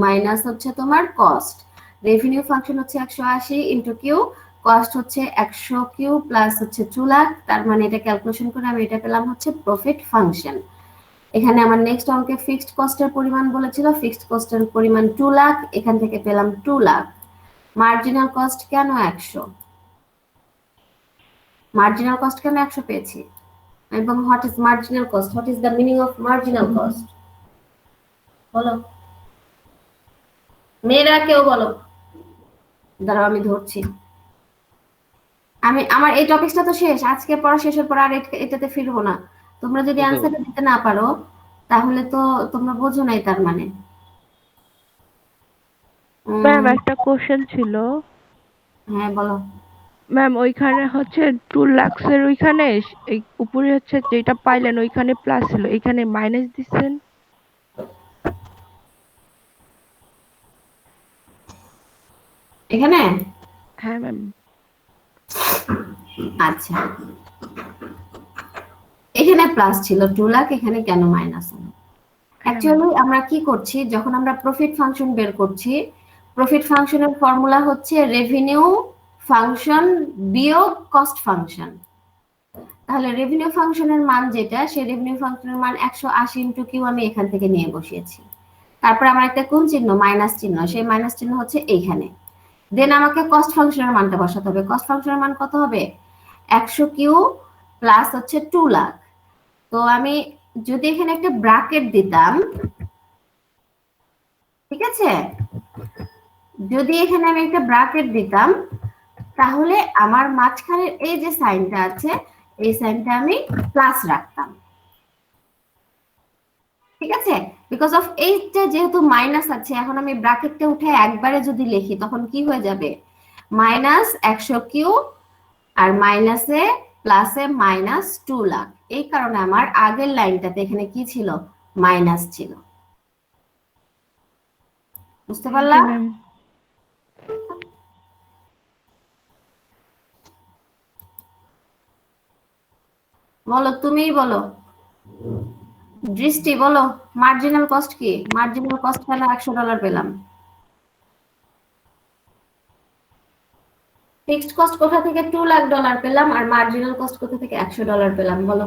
Minus হচ্ছে তোমার cost. Revenue function হচ্ছে 180 ইন্টু কিউ, কস্ট হচ্ছে 100 কিউ প্লাস হচ্ছে 2 লাখ, তার মানে এটা ক্যালকুলেশন করে আমি এটা পেলাম হচ্ছে প্রফিট ফাংশন। এখানে আমার নেক্সট অঙ্কে ফিক্সড কস্টের পরিমাণ বলেছিল, ফিক্সড কস্টের পরিমাণ 2 লাখ, এখান থেকে পেলাম 2 লাখ। মার্জিনাল কস্ট কেন 100? মার্জিনাল কস্ট কেন 100 পেয়েছি? এবং what is marginal cost, what is the meaning of marginal cost? বলো মেয়েরা, কেউ বলো। দাঁড়াও আমি ধরছি। আমার এই টপিকটা তো শেষ, আজকে পড়া শেষের পর আর এটাতে ফিরবো না। তোমরা যদি ওকে অ্যান্সারটা দিতে না পারো তাহলে তো তোমরা বোঝো নাই, তার মানে। ম্যাম একটা কোশ্চেন ছিল। হ্যাঁ বলো। ম্যাম ওইখানে হচ্ছে 2 লাখস এর ওইখানে এই উপরে হচ্ছে যেটা পাইলেন ওইখানে প্লাস ছিল, এখানে মাইনাস দিচ্ছেন। এখানে হ্যাঁ ম্যাম। আচ্ছা, এখানে প্লাস ছিল 2 লাখ, এখানে কেন মাইনাস হলো? হ্যাঁ ম্যাম। অ্যাকচুয়ালি আমরা কি করছি, যখন আমরা প্রফিট ফাংশন বের করছি, প্রফিট ফাংশনের ফর্মুলা হচ্ছে রেভিনিউ ফাংশন বিয়োগ কস্ট ফাংশন। তাহলে রেভিনিউ ফাংশনের মান যেটা, সেই রেভিনিউ ফাংশনের মান 180 ইন্টু কিউ আমি এখান থেকে নিয়ে বসিয়েছি। তারপর আমার একটা কোন চিহ্ন, মাইনাস চিহ্ন, সেই মাইনাস চিহ্ন হচ্ছে এইখানে। দেন আমাকে কস্ট ফাংশনের মানটা বসাতে হবে। কস্ট ফাংশনের মান কত হবে? 100 কিউ প্লাস হচ্ছে 2 লাখ। তো আমি যদি এখানে একটা ব্র্যাকেট দিতাম, ঠিক আছে, যদি এখানে আমি একটা ব্র্যাকেট দিতাম তাহলে আমার মাঝখানের এই যে সাইনটা আছে, এই সাইনটা আমি প্লাস রাখতাম। ঠিক আছে, বিকজ অফ এইটা যেহেতু মাইনাস আছে, এখন আমি ব্র্যাকেটটা উঠে একবারে যদি লিখি তখন কি হয়ে যাবে, মাইনাস 100 কিউ আর মাইনাসে প্লাসে মাইনাস 2 লাখ। এই কারণে আমার আগের লাইনটাতে এখানে কি ছিল, মাইনাস ছিল। বুঝতে থ্যাংক পারলা? You ma'am. বলো, তুমিই বলো। দৃষ্টি বলো, মার্জিনাল কস্ট কি? মার্জিনাল কস্ট কেন $100 পেলাম? ফিক্সড কস্ট কোথা থেকে $2 লাখ পেলাম, আর মার্জিনাল কস্ট কোথা থেকে $100 পেলাম? বলো।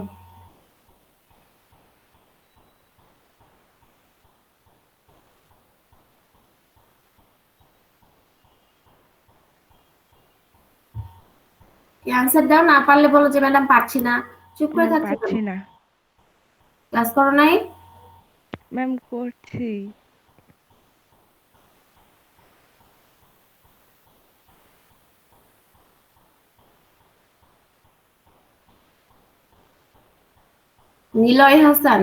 অ্যান্সার দাও, না পারলে বলো যে ম্যাডাম পারছি না। চুপ করে ম্যাম থাকছো কেন? পারছি না। ক্লাস করো নাই? ম্যাম করছি। নিলয় হাসান,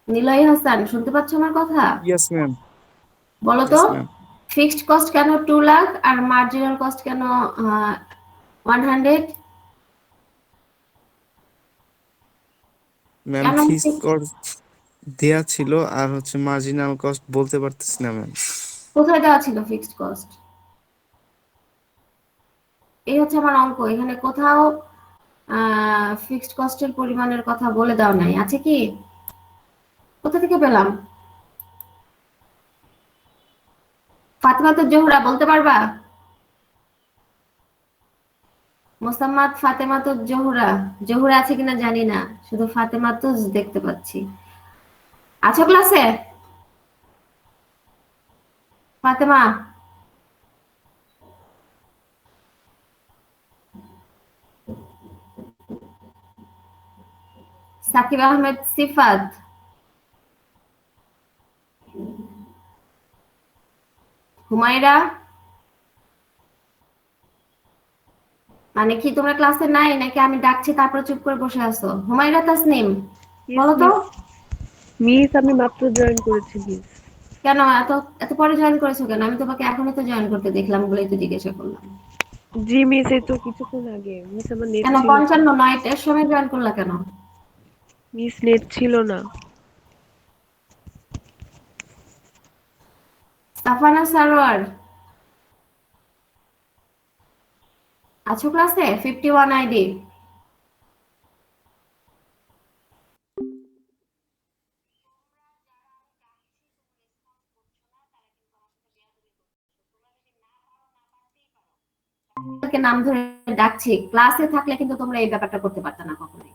নিলয় হাসান শুনতে পাচ্ছ আমার কথা? Yes ma'am. বলো তো, ইয়েস ম্যাম। ফিক্সড কস্ট কেন 2 লাখ আর মার্জিনাল কস্ট কেন 100? ম্যাম কেন? ফিক্সড কস্ট দেয়া ছিল আর হচ্ছে মার্জিনাল কস্ট বলতে পারতেছি না ম্যাম। কোথায় দেওয়া ছিল ফিক্সড কস্ট? এই হচ্ছে আমার অঙ্ক, এখানে কোথাও ফিক্সড কস্টের পরিমাণের কথা বলে দেওয়া নাই, আছে কি? কোথা থেকে পেলাম? ফাতেমা তো জোহরা বলতে পারবা? মোসাম্মদ ফাতেমা তো জোহরা, জোহরা আছে কিনা জানি না, শুধু ফাতেমা তো দেখতে পাচ্ছি। আছো ক্লাসে ফাতেমা? সাকিব আহমেদ সিফাত, হুমায়রা, মানে কি তোমরা ক্লাসে নাই নাকি আমি ডাকছি তারপরে চুপ করে বসে আছো? হুমায়রা তাসনিম ইয়েস বলো তো। মিস। মিস আমি মাত্র জয়েন করেছি মিস। কেন এত এত পরে জয়েন করেছো কেন? আমি তোমাকে এখনই তো জয়েন করতে দেখলাম বলেই তো জিজ্ঞাসা করলাম। জি মিস, এই তো কিছুক্ষণ আগে মিস আমার নেট কেন ছিল না। 55 এর সময় জয়েন করলা কেন? মিস নেট ছিল না। সাফানা সারোয়ার আছো ক্লাসে? 51 আইডি। তোমাদেরকে নাম ধরে ডাকছি, ক্লাসে থাকলে কিন্তু তোমরা এই ব্যাপারটা করতে পারতে না কখনোই।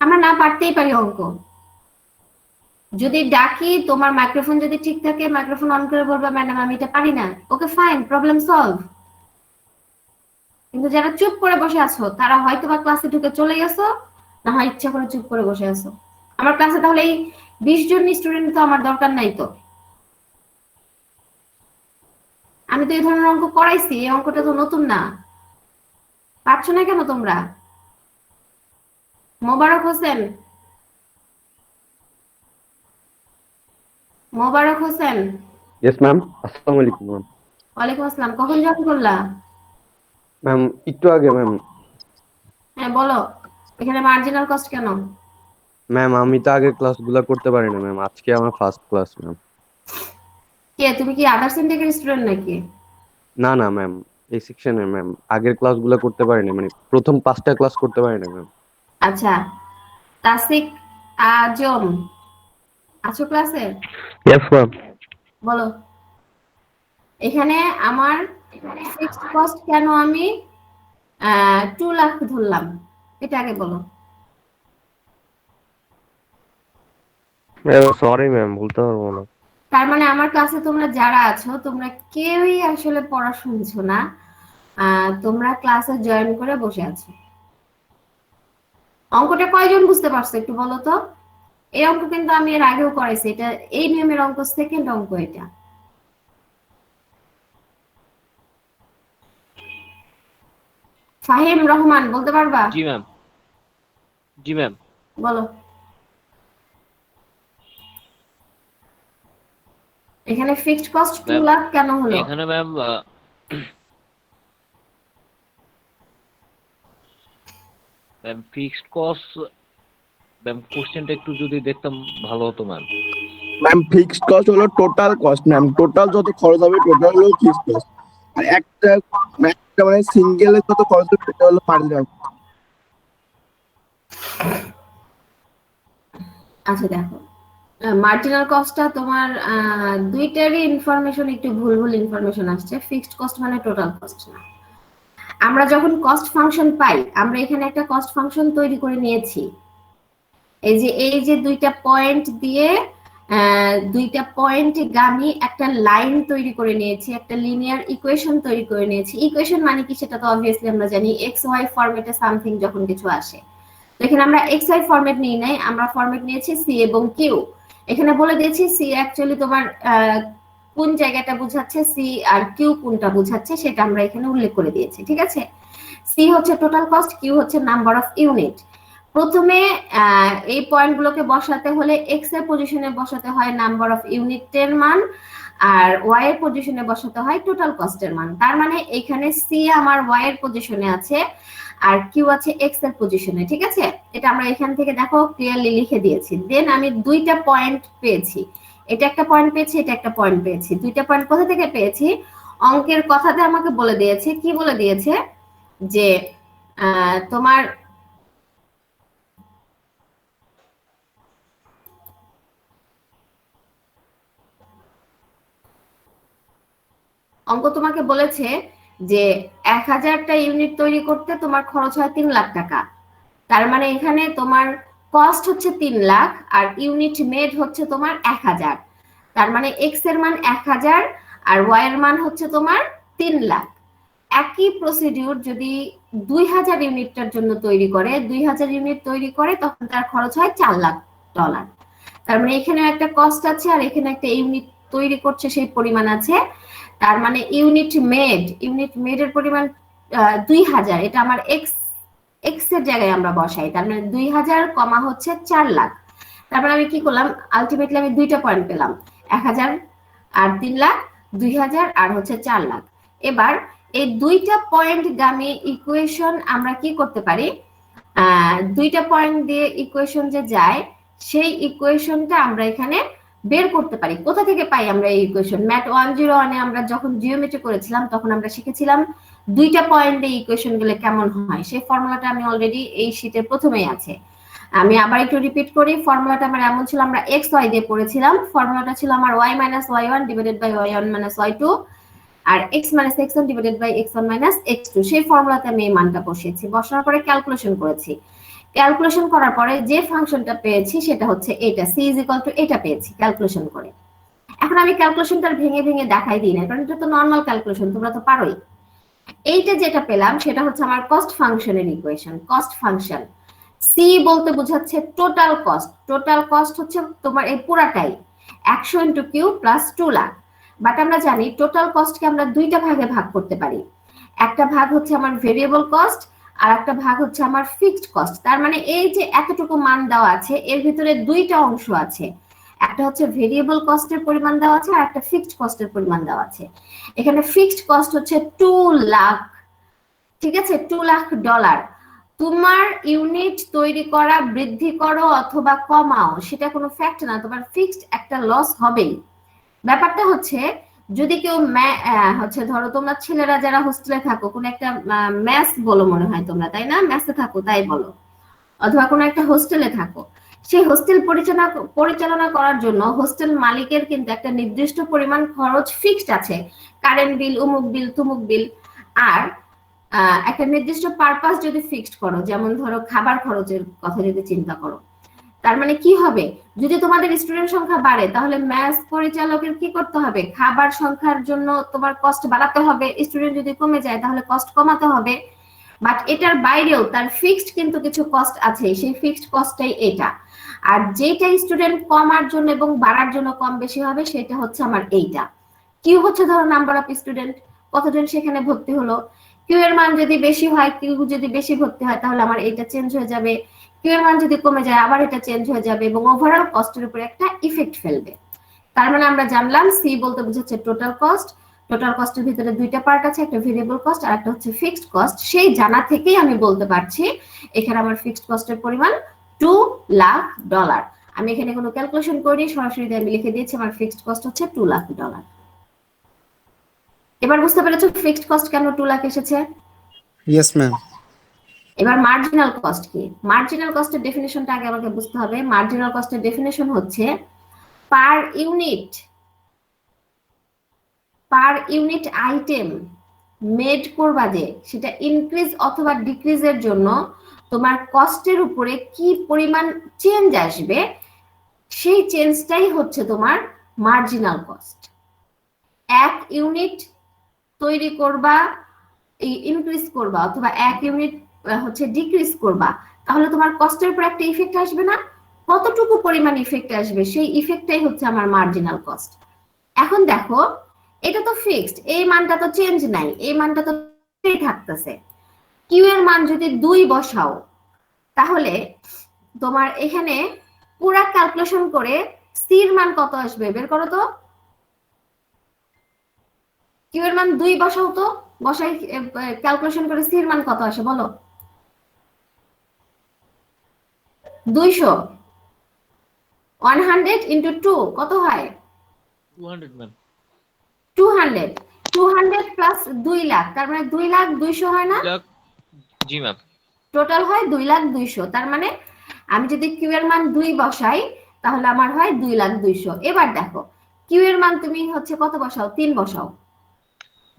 আমরা না পারতেই পারি অঙ্ক, যদি ডাকি তোমার মাইক্রোফোন যদি ঠিক থাকে, মাইক্রোফোন অন করে বলবা ম্যাডাম আমি এটা পারি না, ওকে ফাইন, প্রবলেম সলভ। কিন্তু যারা চুপ করে বসে আছো তারা হয়তো বা ক্লাসে ঢুকে চলে গেছো, না হয় ইচ্ছা করে চুপ করে বসে আছো। আমার ক্লাসে তাহলে এই 20 জন স্টুডেন্ট তো আমার দরকার নাই তো। আমি তো এই ধরনের অঙ্ক করাইছি, এই অঙ্কটা তো নতুন না। পারছো না কেন তোমরা? মোবারক হোসেন, মোবারক হোসেন। ইয়েস ম্যাম, আসসালামু আলাইকুম ম্যাম। ওয়ালাইকুম আসসালাম। কখন জয়েন করলা? ম্যাম একটু আগে ম্যাম। হ্যাঁ বলো, এখানে মার্জিনাল কস্ট কেন? ম্যাম আমি তো আগের ক্লাসগুলো করতে পারি না ম্যাম, আজকে আমার ফার্স্ট ক্লাস ম্যাম। কে তুমি কি আদার্স ইনটেকের স্টুডেন্ট নাকি? না না ম্যাম, এই সেকশনে ম্যাম আগের ক্লাসগুলো করতে পারি না, মানে প্রথম 5টা ক্লাস করতে পারি না ম্যাম। আচ্ছা, তাসিক আজম আছো ক্লাসে? Yes ma'am. বলো, এখানে আমার ফিক্সড কস্ট কেন আমি 2 লাখ ধরলাম, এটা আগে বলো। সরি ম্যাম, বলতে পারবো না। তার মানে আমার ক্লাসে তোমরা যারা আছো তোমরা কেউই আসলে পড়া শুনছো না, তোমরা ক্লাসে জয়েন করে বসে আছো। অঙ্কটা কয়জন বুঝতে পারছো একটু বলো তো? এই অঙ্ক কিন্তু আমি এর আগেও করাইছি, এটা এই নিয়মের অঙ্ক, সেকেন্ড অঙ্ক এটা। ফাহিম রহমান বলতে পারবা? জি ম্যাম। জি ম্যাম। বলো, এখানে ফিক্সড কস্ট 2 ম্যাম, লাখ কেন হলো? এখানে ma'am ma'am fixed cost, ma'am কোশ্চেনটা একটু যদি দেখতাম ভালো হতো ম্যাম। ম্যাম ফিক্সড কস্ট হলো টোটাল কস্ট ম্যাম, টোটাল যত খরচ হবে টোটাল হলো ফিক্সড কস্ট। আর একটা মানে সিঙ্গেলের যত খরচ হবে সেটা হলো মার্জিনাল। আচ্ছা দেখো, মার্জিনাল কস্টটা তোমার দুইটারই ইনফরমেশন একটু ভুল ভুল ইনফরমেশন আসছে। ফিক্সড কস্ট মানে টোটাল কস্ট না। আমরা যখন কস্ট ফাংশন পাই, আমরা এখানে একটা কস্ট ফাংশন তৈরি করে নিয়েছি। এই যে দুইটা পয়েন্ট দিয়ে দুইটা পয়েন্টে গামী একটা লাইন তৈরি করে নিয়েছি, একটা লিনিয়ার ইকুয়েশন তৈরি করে নিয়েছি। ইকুয়েশন মানে কি সেটা তো অবভিয়াসলি আমরা জানি, এক্স ওয়াই ফরম্যাটে সামথিং যখন কিছু আসে। তো এখানে আমরা এক্স ওয়াই ফরম্যাট নিই নাই, আমরা ফরম্যাট নিয়েছি সি এবং কিউ। এখানে বলে দিয়েছি সি অ্যাকচুয়ালি তোমার কোন জায়গাটা বোঝাচ্ছে, সি আর কিউ কোনটা বোঝাচ্ছে সেটা আমরা এখানে উল্লেখ করে দিয়েছি, ঠিক আছে? সি হচ্ছে টোটাল কস্ট, কিউ হচ্ছে নাম্বার অফ ইউনিট। প্রথমে এই পয়েন্টগুলোকে বসাতে হলে এক্স এর পজিশনে বসাতে হয় নাম্বার অফ ইউনিটের মান, আর ওয়াই এর পজিশনে বসাতে হয় টোটাল কস্টের মান। তার মানে এখানে সি আমার ওয়াই এর পজিশনে আছে আর কিউ আছে এক্স এর পজিশনে, ঠিক আছে? এটা আমরা এখান থেকে দেখো ক্লিয়ারলি লিখে দিয়েছি। দেন আমি দুইটা পয়েন্ট পেয়েছি, এটা একটা পয়েন্ট পেয়েছি, এটা একটা পয়েন্ট পেয়েছি। দুইটা পয়েন্ট কোথা থেকে পেয়েছি? অঙ্কের কথাতে আমাকে বলে দিয়েছে, কি বলে দিয়েছে যে তোমার অঙ্ক তোমাকে বলেছে যে 1000টা ইউনিট তৈরি করতে তোমার খরচ হয় 3 লাখ টাকা। তার মানে এখানে তোমার কস্ট হচ্ছে 3 লাখ আর ইউনিট মেড হচ্ছে তোমার 1000। তার মানে এক্স এর মান 1000 আর ওয়াই এর মান হচ্ছে তোমার 3 লাখ। একই প্রসিডিউর যদি 2000 ইউনিটটার জন্য তৈরি করে, 2000 ইউনিট তৈরি করে, তখন তার খরচ হয় $4 লাখ। তার মানে এখানে একটা কস্ট আছে আর এখানে একটা ইউনিট তৈরি করছে সেই পরিমাণ আছে। তার মানে ইউনিট মেড এর পরিমাণ 2000, এটা আমার এক্স এর জায়গায় আমরা বসাই। তার মানে 2000 কমা হচ্ছে 4 লাখ। তারপর আমি কি করলাম, আলটিমেটলি আমি দুইটা পয়েন্ট পেলাম, 1000 আর 3 লাখ, 2000 আর হচ্ছে 4 লাখ। এবার এই দুইটা পয়েন্ট গামী ইকুয়েশন আমরা কি করতে পারি, দুইটা পয়েন্ট দিয়ে ইকুয়েশন যে যায় সেই ইকুয়েশনটা আমরা এখানে বের করতে পারি। কোথা থেকে পাই আমরা এই ইকুয়েশন? ম্যাথ 101 এ আমরা যখন জিওমেট্রি করেছিলাম তখন আমরা শিখেছিলাম দুইটা পয়েন্টে ইকুয়েশন গুলো কেমন হয়। সেই ফর্মুলাটা আমি অলরেডি এই শীটের প্রথমেই আছে, আমি আবার একটু রিপিট করি। ফর্মুলাটা আমার এমন ছিল, আমরা এক্স ওয়াই দিয়ে পড়েছিলাম। ফর্মুলাটা ছিল আমার y - y1 / y1 - y2 আর x minus x1 divided by x1 minus x2 সেই ফর্মুলাতে আমি এই মানটা বসিয়েছি, বসানোর পরে ক্যালকুলেশন করেছি। ক্যালকুলেশন করার পরে যে ফাংশনটা পেয়েছি সেটা হচ্ছে এটা, c ইজ ইকুয়াল টু এটা পেয়েছি ক্যালকুলেশন করে। এখন আমি ক্যালকুলেশনটা ভেঙে ভেঙে দেখাই দিই না, কারণ এটা তো নর্মাল ক্যালকুলেশন, তোমরা তো পারোই। এইটা যেটা পেলাম সেটা হচ্ছে আমার কস্ট ফাংশনের ইকুয়েশন। কস্ট ফাংশন সি বলতে বোঝাচ্ছে টোটাল কস্ট। টোটাল কস্ট হচ্ছে তোমার এই পুরাটাই 100 into q plus 2 lakh. But আমরা জানি টোটাল কস্টকে আমরা দুইটা ভাগে ভাগ করতে পারি, একটা ভাগ হচ্ছে আমার ভেরিয়েবল কস্ট আর একটা ভাগ হচ্ছে আমার ফিক্সড কস্ট। তার মানে এই যে এতটুকু মান দেওয়া আছে এর ভিতরে দুইটা অংশ আছে, একটা হচ্ছে ভেরিয়েবল কস্টের পরিমাণ দেওয়া আছে আর একটা ফিক্সড কস্টের পরিমাণ দেওয়া আছে। এখানে ফিক্সড কস্ট হচ্ছে 2 লাখ, ঠিক আছে, $2 লাখ। তোমার ইউনিট তৈরি করা, বৃদ্ধি করো অথবা কমাও, সেটা কোনো ফ্যাক্ট না, তোমার ফিক্সড একটা লস হবেই। ব্যাপারটা হচ্ছে যদি কেউ হচ্ছে ধরো তোমরা ছেলেরা যারা হোস্টেলে থাকো, কোনো একটা ম্যাস বলো মনে হয় তোমরা, তাই না, ম্যাসে থাকো তাই বলো, অথবা কোনো একটা হোস্টেলে থাকো, সেই হোস্টেল পরিচালনা করার জন্য হোস্টেল মালিকের কিন্তু একটা নির্দিষ্ট পরিমাণ খরচ ফিক্সড আছে, কারেন্ট বিল, অমুক বিল, তুমুক বিল। আর একটা নির্দিষ্ট পারপাস যদি ফিক্সড করো, যেমন ধরো খাবার খরচের কথা যদি চিন্তা করো, তার মানে কি হবে, যদি তোমাদের স্টুডেন্ট সংখ্যা বাড়ে তাহলে ম্যাথ পরিচালকের কি করতে হবে, খাবার সংখ্যার জন্য তোমার কস্ট বাড়াতে হবে, স্টুডেন্ট যদি কমে যায় তাহলে কস্ট কমাতে হবে। বাট এটার বাইরেও তার ফিক্সড কিন্তু কিছু কস্ট আছে, সেই ফিক্সড কস্টটাই এটা। আর যেটা স্টুডেন্ট কমার জন্য এবং বাড়ার জন্য কম বেশি হবে সেটা হচ্ছে আমার এইটা। কিউ হচ্ছে ধরো নাম্বার অফ স্টুডেন্ট, কতজন সেখানে ভর্তি হলো। কিউ এর মান যদি বেশি হয়, কিউ যদি বেশি ভর্তি হয় তাহলে আমার এটা চেঞ্জ হয়ে যাবে, কিউ এর মান যদি কমে যায় আবার এটা চেঞ্জ হয়ে যাবে এবং ওভারঅল কস্টের উপর একটা ইফেক্ট ফেলবে। তার মানে আমরা জানলাম সি বলতে বোঝাচ্ছে টোটাল কস্ট। টোটাল কস্টের ভিতরে দুইটা পার্ট আছে, একটা ভেরিয়েবল কস্ট আর একটা হচ্ছে ফিক্সড কস্ট। সেই জানা থেকেই আমি বলতে পারছি এখানে আমার ফিক্সড কস্টের পরিমাণ $2 লাখ। আমি এখানে কোনো ক্যালকুলেশন করিনি, সরাসরি আমি লিখে দিয়েছি আমার ফিক্সড কস্ট হচ্ছে $2 লাখ। এবার বুঝতে পেরেছো ফিক্সড কস্ট কেন 2 লাখ এসেছে? Yes ma'am. এবার মার্জিনাল কস্ট কি? মার্জিনাল কস্টের ডেফিনিশনটা আগে আমাকে বুঝতে হবে। মার্জিনাল কস্টের ডেফিনিশন হচ্ছে পার ইউনিট আইটেম মেড করবা যে, সেটা ইনক্রিজ অথবা ডিক্রিজের জন্য তোমার কস্টের উপরে কি পরিমাণ চেঞ্জ আসবে, সেই চেঞ্জটাই হচ্ছে তোমার মার্জিনাল কস্ট। এক ইউনিট তৈরি করবা, ইনক্রিজ করবা অথবা এক ইউনিট হচ্ছে ডিক্রিজ করবা, তাহলে তোমার কস্টের উপর একটা ইফেক্ট আসবে না? কতটুকু পরিমাণ ইফেক্ট আসবে সেই ইফেক্টটাই হচ্ছে আমার মার্জিনাল কস্ট। এখন দেখো এটা তো ফিক্সড, এই মানটা তো চেঞ্জ নাই, এই মানটা তো থাকতেছে। কিউ এর মান যদি 2 বসাও তাহলে তোমার এখানে পুরা ক্যালকুলেশন করে সি এর মান কত আসবে বের করো তো। কিউ এর মান 2 বসাও তো, বসাই ক্যালকুলেশন করে সি এর মান কত আসে বলো। 200 100 ইন্টু 2 কত হয়? 200 ম্যাম। 200 প্লাস 2 লাখ, তার মানে 2 লাখ 200 হয় না? জি ম্যাম। টোটাল হয় 2 লাখ 200। তার মানে আমি যদি কিউ এর মান 2 বসাই তাহলে আমার হয় 2 লাখ 200। এবার দেখো কিউ এর মান তুমি হচ্ছে কত বসাও, 3 বসাও,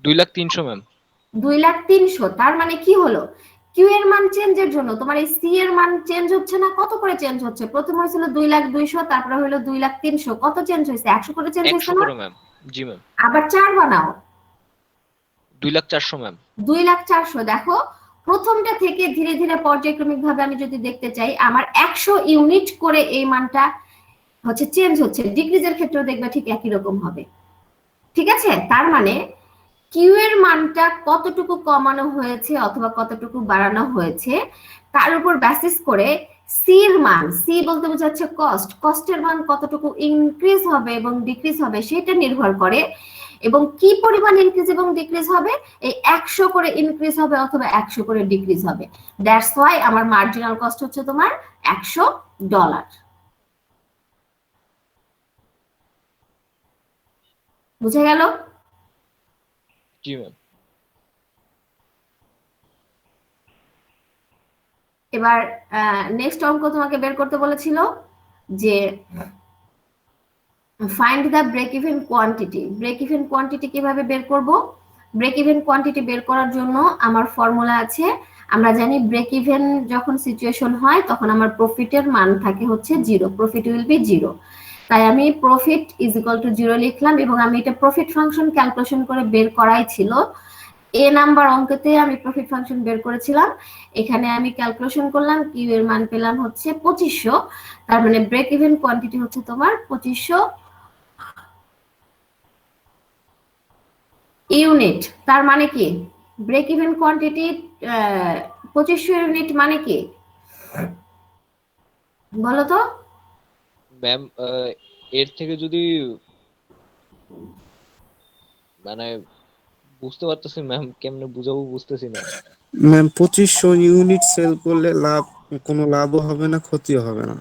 2,03,000 ম্যাম। 2,03,000। তার মানে কি হলো, কিউ এর মান চেঞ্জের জন্য তোমার এই সি এর মান চেঞ্জ হচ্ছে না, কত করে চেঞ্জ হচ্ছে? প্রথম হয়েছিল 2,02,000, তারপরে হলো 2,03,000, কত চেঞ্জ হয়েছে? 100 করে চেঞ্জ হয়েছে 100 না? করে ম্যাম। জি ম্যাম। আবার 4 বানাও, 2,04,000 ম্যাম। 2,04,000। দেখো প্রথমটা থেকে ধীরে ধীরে পর্যায়ক্রমিক ভাবে আমি যদি দেখতে চাই আমার 100 ইউনিট করে এই মানটা হচ্ছে চেঞ্জ হচ্ছে, ডিক্রিজের ক্ষেত্রেও দেখবে ঠিক একই রকম হবে, ঠিক আছে? তার মানে কিউ এর মানটা কতটুকু কমানো হয়েছে অথবা কতটুকু বাড়ানো হয়েছে তার উপর বেসিস করে সি এর মান, সি বলতে বোঝাচ্ছে কস্ট, কস্টের মান কতটুকু ইনক্রিজ হবে এবং ডিক্রিজ হবে সেটা নির্ভর করে। এবং কি পরিমাণ ইনক্রিজ এবং ডিক্রিজ হবে, এই 100 করে ইনক্রিজ হবে অথবা 100 করে ডিক্রিজ হবে। দ্যাটস ওয়াই আমার মার্জিনাল কস্ট হচ্ছে তোমার $100। বুঝে গেল? জি ম্যাম। এবার নেক্সট অঙ্ক তোমাকে বের করতে বলেছিল যে find the break even quantity. Break even quantity কিভাবে বের করব? ব্রেক ইভেন কোয়ান্টিটি বের করার জন্য আমার ফর্মুলা আছে। আমরা জানি ব্রেক ইভেন যখন সিচুয়েশন হয় তখন আমার প্রফিটের মান থাকে হচ্ছে 0, প্রফিট উইল বি 0। তাই আমি প্রফিট ইজ ইকুয়াল টু 0 লিখলাম এবং আমি এটা প্রফিট ফাংশন ক্যালকুলেশন করে বের করাই ছিল। এ নাম্বার অঙ্কতে আমি প্রফিট ফাংশন বের করেছিলাম, এখানে আমি ক্যালকুলেশন করলাম, কিউ এর মান পেলাম হচ্ছে 2500। তার মানে ব্রেক ইভেন কোয়ান্টিটি হচ্ছে তোমার 2500 ইউনিট। তার মানে কি ব্রেক ইভেন কোয়ান্টিটি 2500 ইউনিট মানে কি বলো তো? ম্যাম এর থেকে যদি মানে বুঝতে পারতেছি ম্যাম, কেমনে বুঝাবো বুঝতেছি না। ম্যাম 2500 ইউনিট সেল করলে কোনো লাভও হবে না, ক্ষতিও হবে না।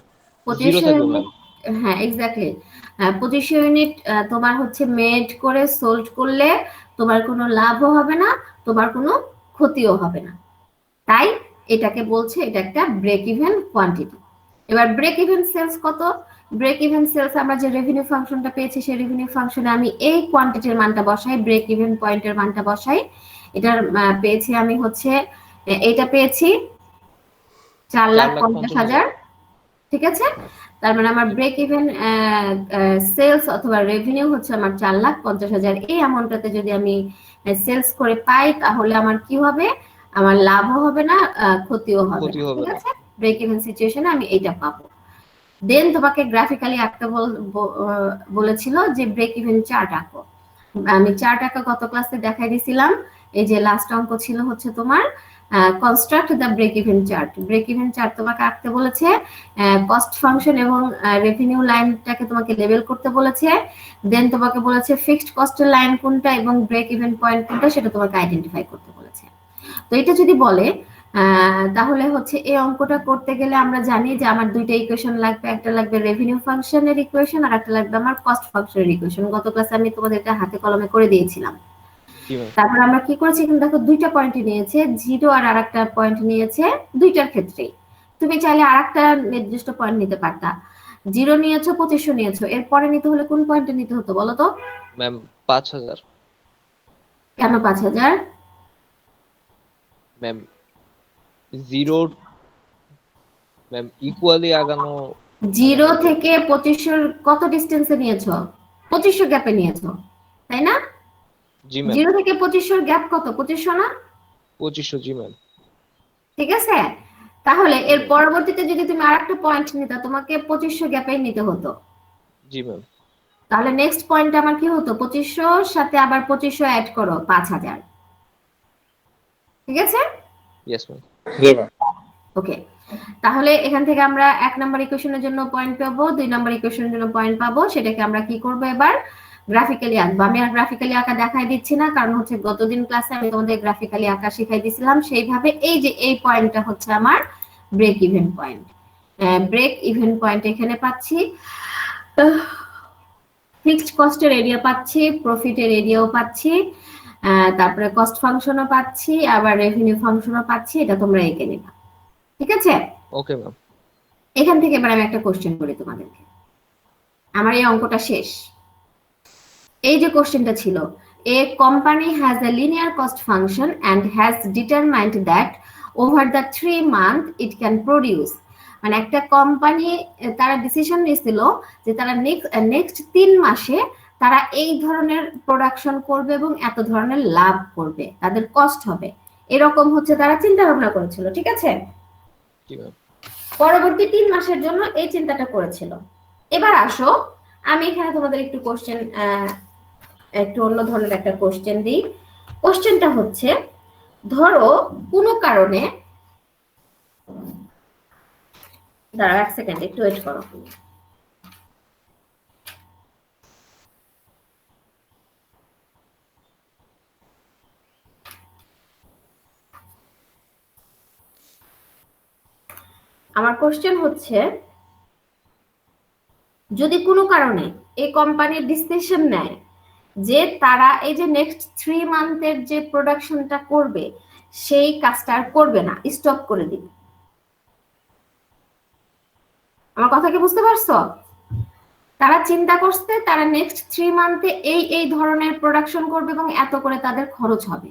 0 2500 থাকবে ইউনিট, ম্যাম। হ্যাঁ এক্স্যাক্টলি। 2500 ইউনিট তোমার হচ্ছে মেড করে সোল্ড করলে তোমার কোনো লাভও হবে না, তোমার কোনো ক্ষতিও হবে না। তাই এটাকে বলছে এটা একটা ব্রেক ইভেন কোয়ান্টিটি। এবার ব্রেক ইভেন সেলস কত? ব্রেক ইভেন সেলস আমরা যে রেভিনিউ ফাংশনটা পেয়েছি সেই রেভিনিউ ফাংশনে আমি এই কোয়ান্টিটির মানটা বসাই, ব্রেক ইভেন পয়েন্টের মানটা বসাই। এটার পেয়েছি আমি হচ্ছে এইটা পেয়েছি 4,50,000, ঠিক আছে? তার মানে আমার ব্রেক ইভেন সেলস অথবা রেভিনিউ হচ্ছে আমার 4,50,000। এই অ্যামাউন্টটাতে যদি আমি সেলস করে পাই তাহলে আমার কি হবে? আমার লাভও হবে না, ক্ষতিও হবে ক্ষতি না, হবে ঠিক না। আছে? ব্রেক ইভেন সিচুয়েশনে আমি এইটা পাবো। দেন তোমাকে গ্রাফিক্যালি আঁকতে বলেছিল যে ব্রেক ইভেন চার্ট আঁকো। আমি চার্ট আঁকা গত ক্লাসে দেখাই দিয়েছিলাম। এই যে লাস্ট অঙ্ক ছিল হচ্ছে তোমার construct the break even chart. Break even chart তোমাকে আঁকতে বলেছে, কস্ট ফাংশন এবং রেভিনিউ লাইনটাকে তোমাকে লেবেল করতে বলেছে। দেন তোমাকে বলেছে ফিক্সড কস্টের লাইন কোনটা এবং ব্রেক ইভেন পয়েন্ট কোনটা সেটা তোমাকে আইডেন্টিফাই করতে বলেছে। তো এটা যদি বলে তাহলে হচ্ছে এই অঙ্কটা করতে গেলে আমরা জানি যে আমার দুইটা ইকুয়েশন লাগবে, একটা লাগবে রেভিনিউ ফাংশনের ইকুয়েশন আর একটা লাগবে আমার কস্ট ফাংশনের ইকুয়েশন। গত ক্লাসে আমি তোমাদের এটা হাতে কলমে করে দিয়েছিলাম। জি ম্যাম। তারপর আমরা কি করেছি, এখানে দেখো দুইটা পয়েন্ট নিয়েছে, 0 আর আরেকটা পয়েন্ট নিয়েছে। দুইটার ক্ষেত্রে তুমি চাইলে আরেকটা নির্দিষ্ট পয়েন্ট নিতে পারতা। 0 নিয়েছো, 2500 নিয়েছো, এরপরে নিতে হলে কোন পয়েন্টে নিতে হতো বলো তো? ম্যাম 5,000। কেন 5,000? ম্যাম 0 ম্যাম ইকুয়ালি আগানো। 0 থেকে 2500 কত ডিস্টেন্সে নিয়েছো? 2500 গ্যাপে নিয়েছো, তাই না? জি ম্যাম। 0 থেকে 2500 গ্যাপ কত? 2500 না? 2500। জি ম্যাম। ঠিক আছে, তাহলে এর পরবর্তীতে যদি তুমি আরেকটা পয়েন্ট নিতে তোমাকে 2500 গ্যাপেই নিতে হতো। জি ম্যাম। তাহলে নেক্সট পয়েন্ট আমার কি হতো? 2500 সাথে আবার 2500 অ্যাড করো, 5000। ঠিক আছে? Yes ma'am. ওকে, তাহলে এখান থেকে আমরা 1 নাম্বার ইকুয়েশনের জন্য পয়েন্ট পাবো, 2 নাম্বার ইকুয়েশনের জন্য পয়েন্ট পাবো। সেটাকে আমরা কি করব এবার? গ্রাফিক্যালি আঁকবো। আমি আর গ্রাফিক্যালি আঁকা দেখাই দিচ্ছি না, কারণ হচ্ছে গতদিন ক্লাসে আমি তোমাদের গ্রাফিক্যালি আঁকা শিখাই দিয়েছিলাম। সেইভাবে এই যে এই পয়েন্টটা হচ্ছে আমার break even point. Break even point এখানে পাচ্ছি, ফিক্সড কস্টের এরিয়া পাচ্ছি, প্রফিটের এরিয়াও পাচ্ছি, তারপরে কস্ট ফাংশনও পাচ্ছি, আবার রেভিনিউ ফাংশনও পাচ্ছি। এটা তোমরা এঁকে নিবা, ঠিক আছে? Okay ma'am. এখান থেকে এবার আমি একটা কোশ্চেন করি তোমাদেরকে। আমার এই অঙ্কটা শেষ। এই যে কোশ্চেনটা ছিল, a company has a linear cost function and has determined that over the 3 month it can produce। মানে একটা কোম্পানি তারা ডিসিশন নিয়েছিল যে তারা নেক্সট 3 মাসে তারা এই ধরনের প্রোডাকশন করবে এবং এত ধরনের লাভ করবে, তাদের কস্ট হবে এরকম হচ্ছে তারা চিন্তা ভাবনা করেছিল, ঠিক আছে? জি ম্যাম। পরবর্তী 3 মাসের জন্য এই চিন্তাটা করেছিল। এবার আসো আমি এখানে তোমাদের একটু কোশ্চেন, একটু অন্য ধরনের একটা কোশ্চেন দিই। কোশ্চেনটা হচ্ছে, ধরো কোনো কারণে, দাঁড়াও 1 সেকেন্ড একটু ওয়েট করো। আমার কোশ্চেন হচ্ছে, যদি কোনো কারণে এই কোম্পানির ডিসিশন নেয় যে তারা এই যে নেক্সট 3 মান্থের যে প্রোডাকশনটা করবে সেই কাজটা আর করবে না, স্টপ করে দিবে। আমার কথা কি বুঝতে পারছো? তারা চিন্তা করছে তারা নেক্সট 3 মান্থে এই ধরনের প্রোডাকশন করবে এবং এত করে তাদের খরচ হবে।